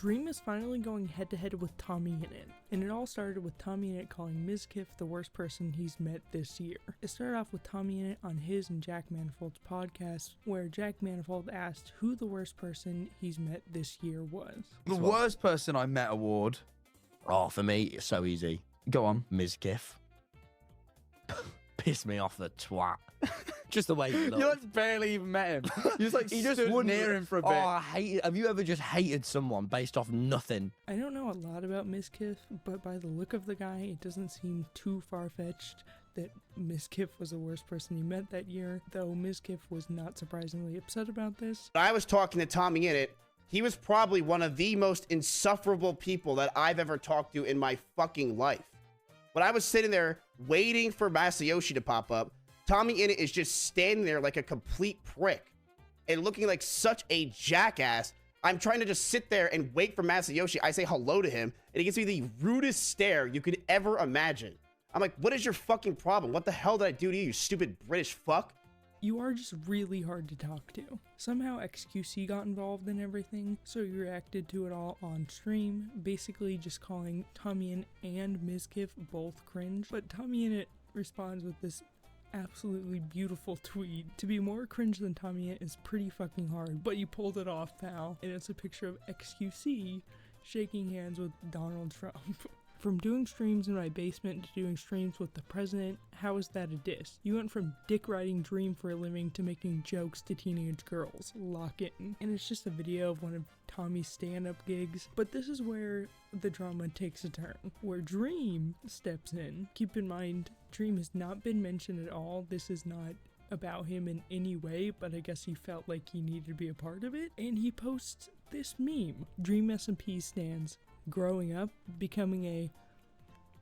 Dream is finally going head-to-head with TommyInnit, and it all started with TommyInnit calling Mizkif the worst person he's met this year. It started off with TommyInnit on his and Jack Manifold's podcast, where Jack Manifold asked who the worst person he's met this year was. The worst person I met award. Oh, for me, it's so easy. Go on. Mizkif. Piss me off, the twat. Just the way he looked. You just barely even met him. You just He just stood wouldn't near him for a bit. Oh, I hate it. Have you ever just hated someone based off nothing? I don't know a lot about Mizkif, but by the look of the guy, it doesn't seem too far-fetched that Mizkif was the worst person he met that year, though Mizkif was not surprisingly upset about this. I was talking to TommyInnit. He was probably one of the most insufferable people that I've ever talked to in my fucking life. When I was sitting there waiting for Masayoshi to pop up, TommyInnit is just standing there like a complete prick and looking like such a jackass. I'm trying to just sit there and wait for Masayoshi. I say hello to him, and he gives me the rudest stare you could ever imagine. I'm like, what is your fucking problem? What the hell did I do to you, you stupid British fuck? You are just really hard to talk to. Somehow XQC got involved in everything, so he reacted to it all on stream, basically just calling TommyInnit and Mizkif both cringe. But TommyInnit responds with this absolutely beautiful tweet. To be more cringe than TommyInnit is pretty fucking hard, but you pulled it off, pal. And it's a picture of XQC shaking hands with Donald Trump. From doing streams in my basement to doing streams with the president, how is that a diss? You went from dick riding Dream for a living to making jokes to teenage girls. Lock in. And it's just a video of one of Tommy's stand-up gigs. But this is where the drama takes a turn, where Dream steps in. Keep in mind, Dream has not been mentioned at all. This is not about him in any way, but I guess he felt like he needed to be a part of it. And he posts this meme. Dream SMP stands growing up, becoming a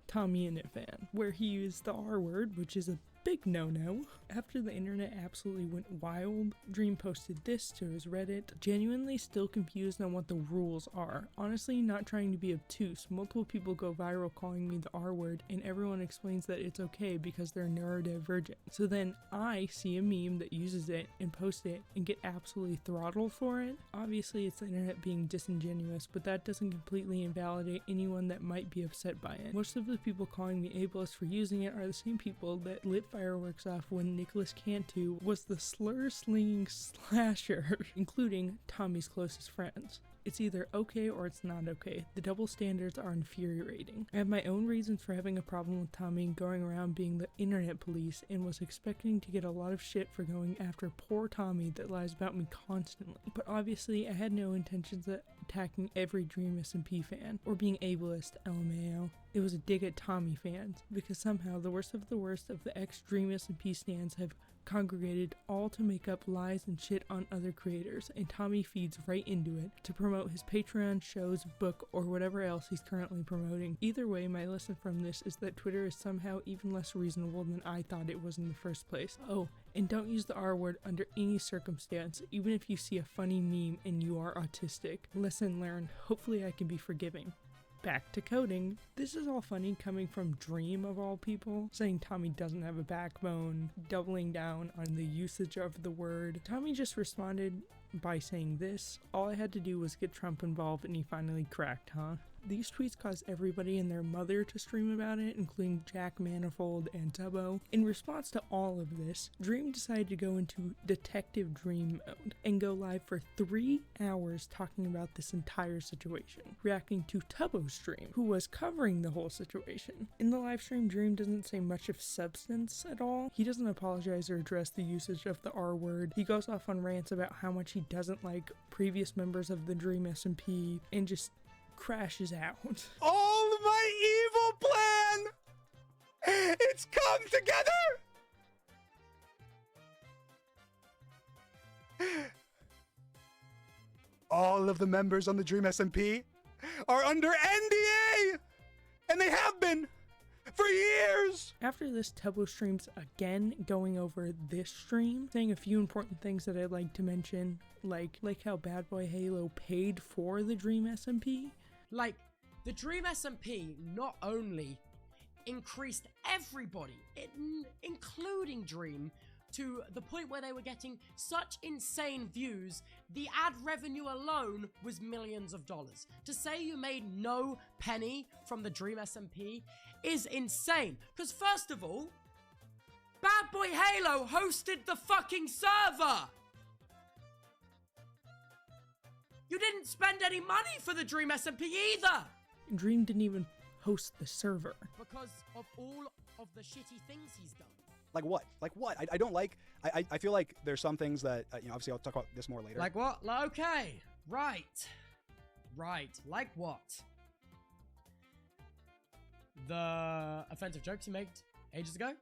TommyInnit fan, where he used the R word, which is a big no-no. After the internet absolutely went wild, Dream posted this to his Reddit, genuinely still confused on what the rules are. Honestly, not trying to be obtuse. Multiple people go viral calling me the R word, and everyone explains that it's okay because they're neurodivergent. So then I see a meme that uses it and post it and get absolutely throttled for it. Obviously, it's the internet being disingenuous, but that doesn't completely invalidate anyone that might be upset by it. Most of the people calling me ableist for using it are the same people that lit fireworks off when Nicholas Cantu was the slur-slinging slasher, including Tommy's closest friends. It's either okay or it's not okay. The double standards are infuriating. I have my own reasons for having a problem with Tommy going around being the internet police, and was expecting to get a lot of shit for going after poor Tommy that lies about me constantly. But obviously I had no intentions of attacking every Dream SMP fan, or being ableist, LMAO. It was a dig at Tommy fans, because somehow the worst of the ex-Dream SMP stands have congregated all to make up lies and shit on other creators, and Tommy feeds right into it to promote his Patreon, shows, book, or whatever else he's currently promoting. Either way, my lesson from this is that Twitter is somehow even less reasonable than I thought it was in the first place. Oh, and don't use the R word under any circumstance, even if you see a funny meme and you are autistic. Lesson learned. Hopefully I can be forgiving. Back to coding. This is all funny coming from Dream of all people, saying Tommy doesn't have a backbone, doubling down on the usage of the word. Tommy just responded by saying this: all I had to do was get Trump involved and he finally cracked, huh? These tweets caused everybody and their mother to stream about it, including Jack Manifold and Tubbo. In response to all of this, Dream decided to go into Detective Dream mode and go live for 3 hours talking about this entire situation, reacting to Tubbo's stream, who was covering the whole situation. In the live stream, Dream doesn't say much of substance at all. He doesn't apologize or address the usage of the R word. He goes off on rants about how much he doesn't like previous members of the Dream SMP, and just crashes out. All my evil plan! It's come together! All of the members on the Dream SMP are under NDA! And they have been for years! After this, Tubbo streams again, going over this stream, saying a few important things that I'd like to mention, like how Bad Boy Halo paid for the Dream SMP. Like, the Dream SMP not only increased everybody, including Dream, to the point where they were getting such insane views, the ad revenue alone was millions of dollars. To say you made no penny from the Dream SMP is insane. Because first of all, Bad Boy Halo hosted the fucking server! You didn't spend any money for the Dream SMP either! Dream didn't even host the server. Because of all of the shitty things he's done. Like what? Like what? I don't like. I feel like there's some things that obviously I'll talk about this more later. Like what? Okay, right. Like what? The offensive jokes he made ages ago.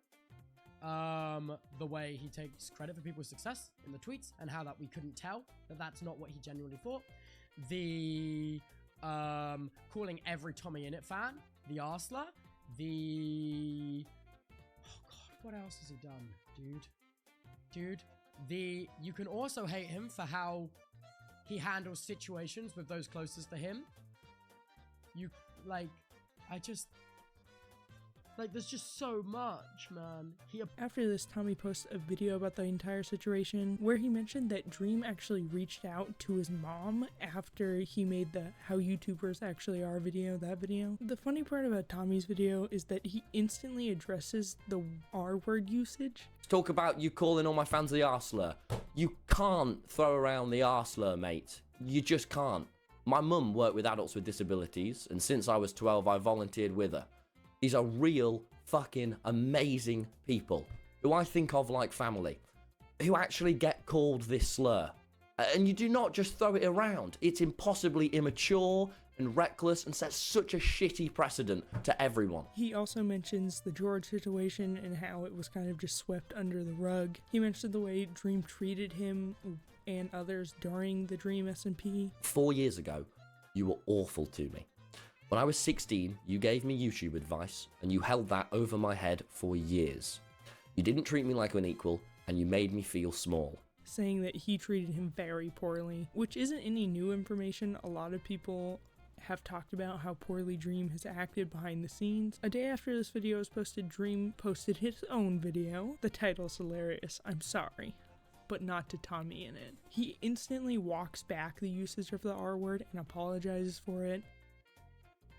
The way he takes credit for people's success in the tweets and how that we couldn't tell that that's not what he genuinely thought. The calling every TommyInnit fan the Arsler. The oh god, what else has he done, dude? You can also hate him for how he handles situations with those closest to him. There's just so much, man. After this, Tommy posts a video about the entire situation where he mentioned that Dream actually reached out to his mom after he made the How YouTubers Actually Are video, that video. The funny part about Tommy's video is that he instantly addresses the R-word usage. Talk about you calling all my fans the arsler. You can't throw around the arsler, mate. You just can't. My mum worked with adults with disabilities, and since I was 12, I volunteered with her. These are real, fucking amazing people who I think of like family, who actually get called this slur. And you do not just throw it around. It's impossibly immature and reckless and sets such a shitty precedent to everyone. He also mentions the George situation and how it was kind of just swept under the rug. He mentioned the way Dream treated him and others during the Dream SMP. 4 years ago, you were awful to me. When I was 16, you gave me YouTube advice, and you held that over my head for years. You didn't treat me like an equal, and you made me feel small. Saying that he treated him very poorly, which isn't any new information. A lot of people have talked about how poorly Dream has acted behind the scenes. A day after this video was posted, Dream posted his own video. The title's hilarious, I'm sorry, but not to TommyInnit. He instantly walks back the usage of the R word and apologizes for it.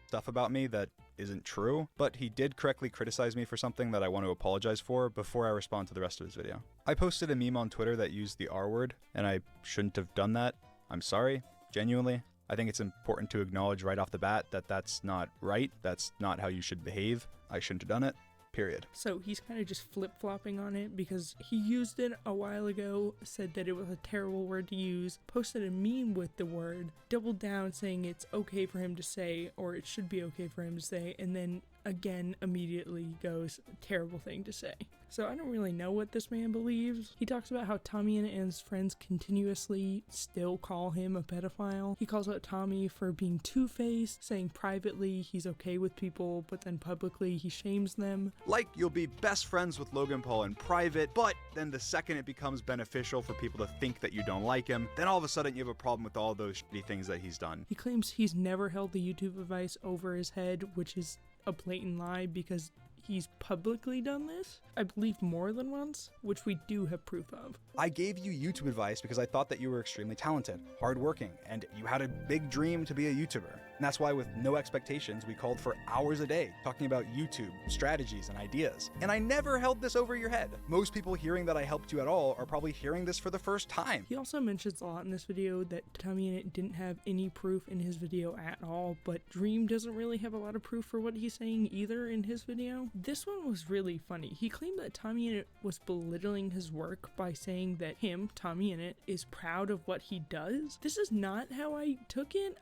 Stuff about me that isn't true, but he did correctly criticize me for something that I want to apologize for before I respond to the rest of his video. I posted a meme on Twitter that used the R word, and I shouldn't have done that. I'm sorry, genuinely. I think it's important to acknowledge right off the bat that that's not right. That's not how you should behave. I shouldn't have done it. Period. So he's kind of just flip-flopping on it because he used it a while ago, said that it was a terrible word to use, posted a meme with the word, doubled down saying it's okay for him to say, or it should be okay for him to say, and then again immediately goes, terrible thing to say. So I don't really know what this man believes. He talks about how TommyInnit and his friends continuously still call him a pedophile. He calls out Tommy for being two-faced, saying privately he's okay with people, but then publicly he shames them. Like, you'll be best friends with Logan Paul in private, but then the second it becomes beneficial for people to think that you don't like him, then all of a sudden you have a problem with all those shitty things that he's done. He claims he's never held the YouTube advice over his head, which is a blatant lie because he's publicly done this, I believe more than once, which we do have proof of. I gave you YouTube advice because I thought that you were extremely talented, hardworking, and you had a big dream to be a YouTuber. And that's why with no expectations, we called for hours a day talking about YouTube, strategies, and ideas. And I never held this over your head. Most people hearing that I helped you at all are probably hearing this for the first time. He also mentions a lot in this video that TommyInnit didn't have any proof in his video at all, but Dream doesn't really have a lot of proof for what he's saying either in his video. This one was really funny. He claimed that TommyInnit was belittling his work by saying that him, TommyInnit, is proud of what he does. This is not how I took it.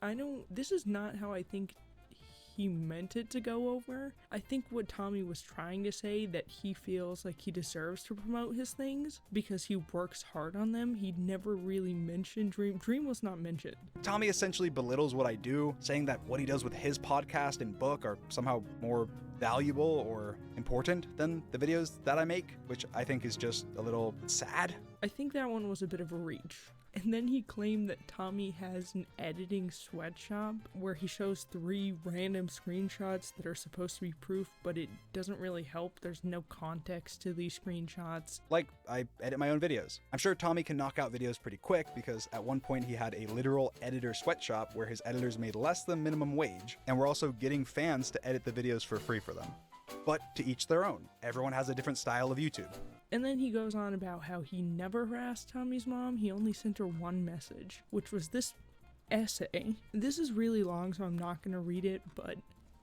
This is not how I think he meant it to go over. I think what Tommy was trying to say, that he feels like he deserves to promote his things because he works hard on them. He never really mentioned Dream. Dream was not mentioned. Tommy essentially belittles what I do, saying that what he does with his podcast and book are somehow more valuable or important than the videos that I make, which I think is just a little sad. I think that one was a bit of a reach. And then he claimed that Tommy has an editing sweatshop where he shows 3 random screenshots that are supposed to be proof, but it doesn't really help. There's no context to these screenshots. Like, I edit my own videos. I'm sure Tommy can knock out videos pretty quick because at one point he had a literal editor sweatshop where his editors made less than minimum wage, and we're also getting fans to edit the videos for free for them. But to each their own. Everyone has a different style of YouTube. And then he goes on about how he never harassed Tommy's mom. He only sent her one message, which was this essay. This is really long, so I'm not going to read it, but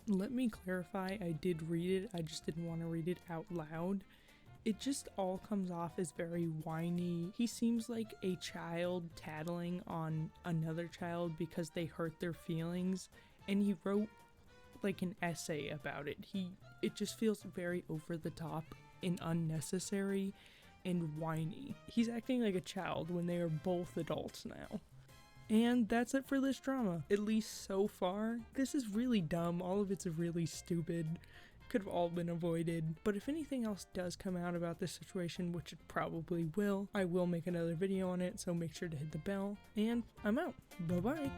let me clarify, I did read it. I just didn't want to read it out loud. It just all comes off as very whiny. He seems like a child tattling on another child because they hurt their feelings, and he wrote like an essay about it. It just feels very over the top and unnecessary and whiny. He's acting like a child when they are both adults now. And that's it for this drama, at least so far. This is really dumb. All of it's really stupid. Could have all been avoided. But if anything else does come out about this situation, which it probably will, I will make another video on it, so make sure to hit the bell. And I'm out. Bye-bye.